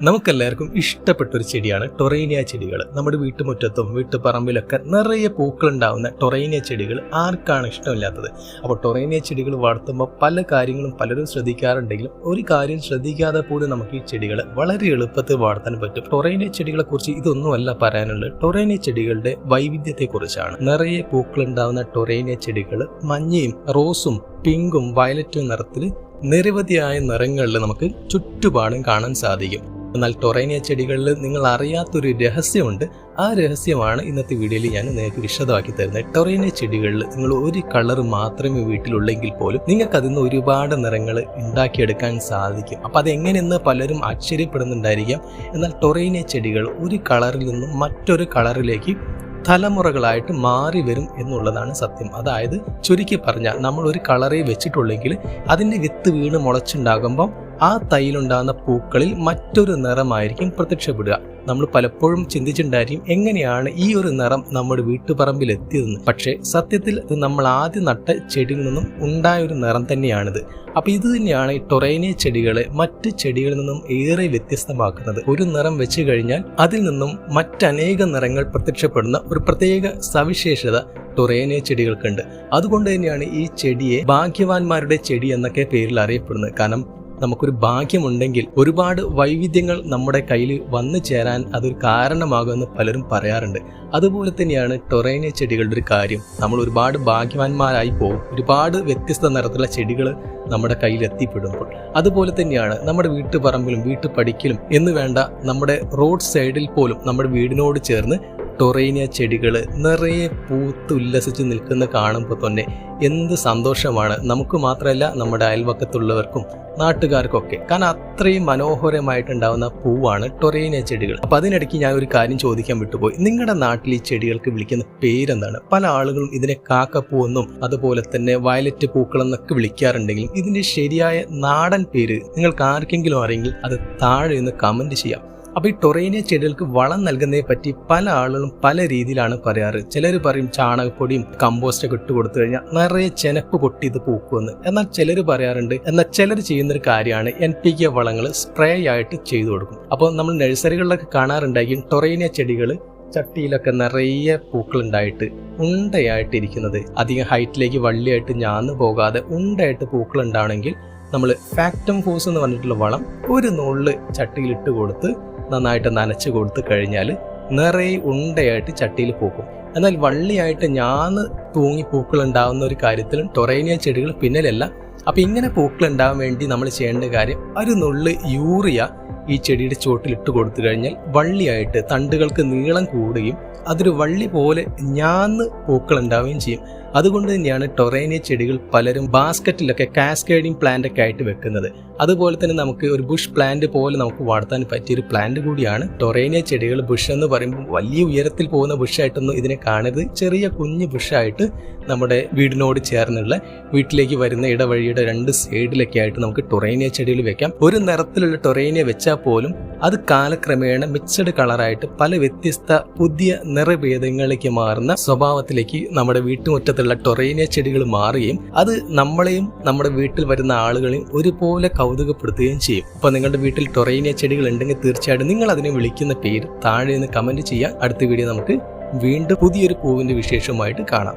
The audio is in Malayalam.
നമുക്കെല്ലാവർക്കും ഇഷ്ടപ്പെട്ട ഒരു ചെടിയാണ് ടൊറേനിയ ചെടികൾ. നമ്മുടെ വീട്ടുമുറ്റത്തും വീട്ടുപറമ്പിലൊക്കെ നിറയെ പൂക്കളുണ്ടാവുന്ന ടൊറേനിയ ചെടികൾ ആർക്കാണ് ഇഷ്ടമില്ലാത്തത്? അപ്പോൾ ടൊറേനിയ ചെടികൾ വളർത്തുമ്പോൾ പല കാര്യങ്ങളും പലരും ശ്രദ്ധിക്കാറുണ്ടെങ്കിലും ഒരു കാര്യം ശ്രദ്ധിക്കാതെ പോലും നമുക്ക് ഈ ചെടികൾ വളരെ എളുപ്പത്തിൽ വളർത്താൻ പറ്റും. ടൊറേനിയ ചെടികളെ കുറിച്ച് ഇതൊന്നുമല്ല പറയാനുള്ളത്, ടൊറേനിയ ചെടികളുടെ വൈവിധ്യത്തെക്കുറിച്ചാണ്. നിറയെ പൂക്കളുണ്ടാവുന്ന ടൊറേനിയ ചെടികൾ മഞ്ഞയും റോസും പിങ്കും വയലറ്റും നിറത്തിൽ നിരവധിയായ നിറങ്ങളിൽ നമുക്ക് ചുറ്റുപാടും കാണാൻ സാധിക്കും. എന്നാൽ ടൊറേനിയ ചെടികളിൽ നിങ്ങൾ അറിയാത്തൊരു രഹസ്യമുണ്ട്. ആ രഹസ്യമാണ് ഇന്നത്തെ വീഡിയോയിൽ ഞാൻ നിങ്ങൾക്ക് വിശദമാക്കി തരുന്നത്. ടൊറേനിയ ചെടികളിൽ നിങ്ങൾ ഒരു കളർ മാത്രമേ വീട്ടിലുള്ളെങ്കിൽ പോലും നിങ്ങൾക്ക് അതിൽ നിന്ന് ഒരുപാട് നിറങ്ങൾ ഉണ്ടാക്കിയെടുക്കാൻ സാധിക്കും. അപ്പം അതെങ്ങനെയെന്ന് പലരും ആശ്ചര്യപ്പെടുന്നുണ്ടായിരിക്കാം. എന്നാൽ ടൊറേനിയ ചെടികൾ ഒരു കളറിൽ നിന്നും മറ്റൊരു കളറിലേക്ക് തലമുറകളായിട്ട് മാറി വരും എന്നുള്ളതാണ് സത്യം. അതായത് ചുരുക്കി പറഞ്ഞാൽ നമ്മൾ ഒരു കളറേ വെച്ചിട്ടുള്ളെങ്കിൽ അതിൻ്റെ വിത്ത് വീണ് മുളച്ചുണ്ടാകുമ്പം ആ തൈയിലുണ്ടാകുന്ന പൂക്കളിൽ മറ്റൊരു നിറമായിരിക്കും പ്രത്യക്ഷപ്പെടുക. നമ്മൾ പലപ്പോഴും ചിന്തിച്ചിട്ടുണ്ടായിരിക്കും എങ്ങനെയാണ് ഈ ഒരു നിറം നമ്മുടെ വീട്ടുപറമ്പിൽ എത്തിയതെന്ന്. പക്ഷേ സത്യത്തിൽ ഇത് നമ്മൾ ആദ്യം നട്ട ചെടിയിൽ നിന്നും ഉണ്ടായ ഒരു നിറം തന്നെയാണിത്. അപ്പൊ ഇത് തന്നെയാണ് ഈ ടൊറേനിയ ചെടികളെ മറ്റ് ചെടികളിൽ നിന്നും ഏറെ വ്യത്യസ്തമാക്കുന്നത്. ഒരു നിറം വെച്ച് കഴിഞ്ഞാൽ അതിൽ നിന്നും മറ്റനേകം നിറങ്ങൾ പ്രത്യക്ഷപ്പെടുന്ന ഒരു പ്രത്യേക സവിശേഷത ടൊറേനിയ ചെടികൾക്കുണ്ട്. അതുകൊണ്ട് തന്നെയാണ് ഈ ചെടിയെ ഭാഗ്യവാന്മാരുടെ ചെടി എന്നൊക്കെ പേരിൽ അറിയപ്പെടുന്നത്. കാരണം നമുക്കൊരു ഭാഗ്യമുണ്ടെങ്കിൽ ഒരുപാട് വൈവിധ്യങ്ങൾ നമ്മുടെ കയ്യിൽ വന്നു ചേരാൻ അതൊരു കാരണമാകുമെന്ന് പലരും പറയാറുണ്ട്. അതുപോലെ തന്നെയാണ് ടൊറേനിയ ചെടികളുടെ ഒരു കാര്യം. നമ്മൾ ഒരുപാട് ഭാഗ്യവാന്മാരായി പോകും ഒരുപാട് വ്യത്യസ്ത നിറത്തിലുള്ള ചെടികൾ നമ്മുടെ കയ്യിൽ എത്തിപ്പെടുമ്പോൾ. അതുപോലെ തന്നെയാണ് നമ്മുടെ വീട്ടുപറമ്പിലും വീട്ടുപടിക്കലും എന്ന് വേണ്ട നമ്മുടെ റോഡ് സൈഡിൽ പോലും നമ്മുടെ വീടിനോട് ചേർന്ന് ടൊറേനിയ ചെടികൾ നിറയെ പൂത്തുല്ലസിച്ച് നിൽക്കുന്ന കാണുമ്പോൾ തന്നെ എന്ത് സന്തോഷമാണ് നമുക്ക് മാത്രമല്ല നമ്മുടെ അയൽവക്കത്തുള്ളവർക്കും നാട്ടുകാർക്കൊക്കെ. കാരണം അത്രയും മനോഹരമായിട്ടുണ്ടാവുന്ന പൂവാണ് ടൊറേനിയ ചെടികൾ. അപ്പം അതിനിടയ്ക്ക് ഞാൻ ഒരു കാര്യം ചോദിക്കാൻ വിട്ടുപോയി. നിങ്ങളുടെ നാട്ടിൽ ഈ ചെടികൾക്ക് വിളിക്കുന്ന പേരെന്താണ്? പല ആളുകളും ഇതിനെ കാക്കപ്പൂവെന്നും അതുപോലെ തന്നെ വയലറ്റ് പൂക്കളെന്നൊക്കെ വിളിക്കാറുണ്ടെങ്കിലും ഇതിന്റെ ശരിയായ നാടൻ പേര് നിങ്ങൾക്ക് ആർക്കെങ്കിലും അറിയെങ്കിൽ അത് താഴെ നിന്ന് കമന്റ് ചെയ്യാം. അപ്പോൾ ഈ ടൊറേനിയ ചെടികൾക്ക് വളം നൽകുന്നതിനെ പറ്റി പല ആളുകളും പല രീതിയിലാണ് പറയാറ്. ചിലർ പറയും ചാണകപ്പൊടിയും കമ്പോസ്റ്റൊക്കെ ഇട്ട് കൊടുത്തു കഴിഞ്ഞാൽ നിറയെ ചെനപ്പ് പൊട്ടി ഇത് പൂക്കുമെന്ന്. എന്നാൽ ചിലർ പറയാറുണ്ട്. എന്നാൽ ചിലർ ചെയ്യുന്നൊരു കാര്യമാണ് NPK വളങ്ങൾ സ്പ്രേ ആയിട്ട് ചെയ്തു കൊടുക്കും. അപ്പോൾ നമ്മൾ നഴ്സറികളിലൊക്കെ കാണാറുണ്ടായിരിക്കും ടൊറേനിയ ചെടികൾ ചട്ടിയിലൊക്കെ നിറയെ പൂക്കളുണ്ടായിട്ട് ഉണ്ടയായിട്ടിരിക്കുന്നത്. അധികം ഹൈറ്റിലേക്ക് വള്ളിയായിട്ട് ഞാന്ന് പോകാതെ ഉണ്ടയായിട്ട് പൂക്കൾ ഉണ്ടാവണമെങ്കിൽ നമ്മൾ ഫാക്ടം ഫോസ് എന്ന് പറഞ്ഞിട്ടുള്ള വളം ഒരു നുള്ള് ചട്ടിയിലിട്ട് കൊടുത്ത് നന്നായിട്ട് നനച്ച് കൊടുത്തു കഴിഞ്ഞാൽ നിറയെ ഉണ്ടയായിട്ട് ചട്ടിയിൽ പൂക്കും. എന്നാൽ വള്ളിയായിട്ട് ഞാന്ന് തൂങ്ങി പൂക്കൾ ഉണ്ടാകുന്ന ഒരു കാര്യത്തിലും ടൊറേനിയ ചെടികൾ പിന്നിലല്ല. അപ്പം ഇങ്ങനെ പൂക്കൾ ഉണ്ടാകാൻ വേണ്ടി നമ്മൾ ചെയ്യേണ്ട കാര്യം ഒരു നുള്ള് യൂറിയ ഈ ചെടിയുടെ ചുവട്ടിലിട്ട് കൊടുത്തു കഴിഞ്ഞാൽ വള്ളിയായിട്ട് തണ്ടുകൾക്ക് നീളം കൂടുകയും അതൊരു വള്ളി പോലെ ഞാന്ന് പൂക്കൾ ഉണ്ടാവുകയും ചെയ്യും. അതുകൊണ്ട് തന്നെയാണ് ടൊറേനിയ ചെടികൾ പലരും ബാസ്ക്കറ്റിലൊക്കെ കാസ്കേഡിങ് പ്ലാന്റ് ഒക്കെ ആയിട്ട് വെക്കുന്നത്. അതുപോലെ തന്നെ നമുക്ക് ഒരു ബുഷ് പ്ലാന്റ് പോലെ നമുക്ക് വളർത്താൻ പറ്റിയൊരു പ്ലാന്റ് കൂടിയാണ് ടൊറേനിയ ചെടികൾ. ബുഷ് എന്ന് പറയുമ്പോൾ വലിയ ഉയരത്തിൽ പോകുന്ന ബുഷായിട്ടൊന്നും ഇതിനെ കാണരുത്. ചെറിയ കുഞ്ഞു ബുഷായിട്ട് നമ്മുടെ വീടിനോട് ചേർന്നുള്ള വീട്ടിലേക്ക് വരുന്ന ഇടവഴിയുടെ രണ്ട് സൈഡിലൊക്കെ ആയിട്ട് നമുക്ക് ടൊറേനിയ ചെടികൾ വെക്കാം. ഒരു നിറത്തിലുള്ള ടൊറേനിയ വെച്ചാൽ പോലും അത് കാലക്രമേണ മിക്സഡ് കളറായിട്ട് പല വ്യത്യസ്ത പുതിയ നിറഭേദങ്ങളിലേക്ക് മാറുന്ന സ്വഭാവത്തിലേക്ക് നമ്മുടെ വീട്ടുമുറ്റത്തുള്ള ടൊറേനിയ ചെടികൾ മാറുകയും അത് നമ്മളെയും നമ്മുടെ വീട്ടിൽ വരുന്ന ആളുകളെയും ഒരുപോലെ കൗതുകപ്പെടുത്തുകയും ചെയ്യും. അപ്പോൾ നിങ്ങളുടെ വീട്ടിൽ ടൊറേനിയ ചെടികൾ ഉണ്ടെങ്കിൽ തീർച്ചയായിട്ടും നിങ്ങൾ അതിനെ വിളിക്കുന്ന പേര് താഴെ നിന്ന് കമന്റ് ചെയ്യാം. അടുത്ത വീഡിയോ നമുക്ക് വീണ്ടും പുതിയൊരു പൂവിന്റെ വിശേഷമായിട്ട് കാണാം.